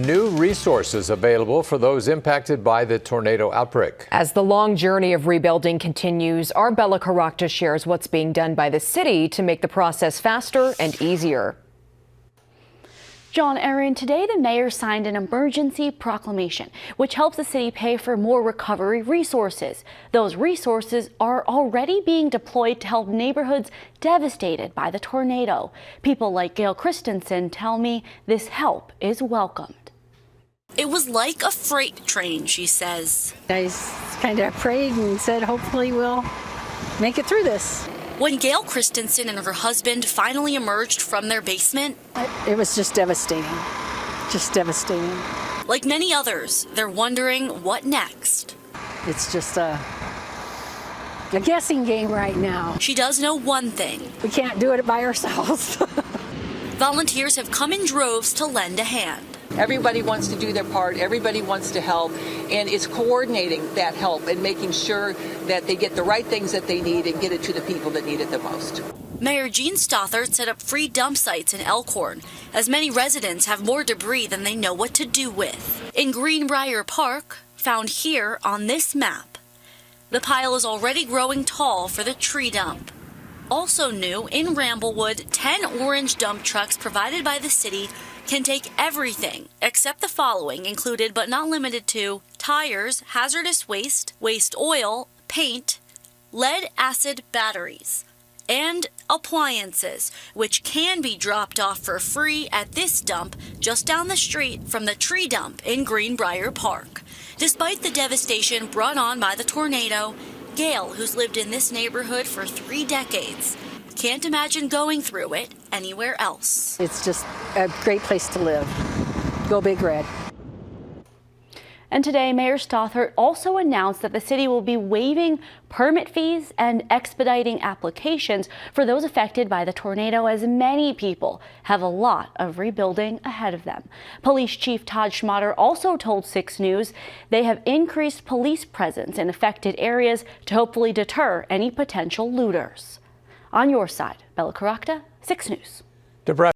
new resources available for those impacted by the tornado outbreak. As the long journey of rebuilding continues, our Bella Caracta shares what's being done by the city to make the process faster and easier. John, Aaron, today the mayor signed an emergency proclamation, which helps the city pay for more recovery resources. Those resources are already being deployed to help neighborhoods devastated by the tornado. People like Gail Christensen tell me this help is welcomed. It was like a freight train, she says. I kind of prayed and said, hopefully we'll make it through this. When Gail Christensen and her husband finally emerged from their basement, it was just devastating. Just devastating. Like many others, they're wondering what next. It's just a guessing game right now. She does know one thing. We can't do it by ourselves. Volunteers have come in droves to lend a hand. Everybody wants to do their part. Everybody wants to help. And it's coordinating that help and making sure that they get the right things that they need and get it to the people that need it the most. Mayor Jean Stothert set up free dump sites in Elkhorn, as many residents have more debris than they know what to do with. In Greenbrier Park, found here on this map, the pile is already growing tall for the tree dump. Also new, in Ramblewood, 10 orange dump trucks provided by the city can take everything except the following, included but not limited to tires, hazardous waste, waste oil, paint, lead acid batteries, and appliances, which can be dropped off for free at this dump just down the street from the tree dump in Greenbrier Park. Despite the devastation brought on by the tornado, Gail, who's lived in this neighborhood for 3 decades, can't imagine going through it anywhere else. It's just a great place to live. Go Big Red. And today, Mayor Stothert also announced that the city will be waiving permit fees and expediting applications for those affected by the tornado, as many people have a lot of rebuilding ahead of them. Police Chief Todd Schmatter also told 6 News they have increased police presence in affected areas to hopefully deter any potential looters. On your side, Bella Caracta, 6 News.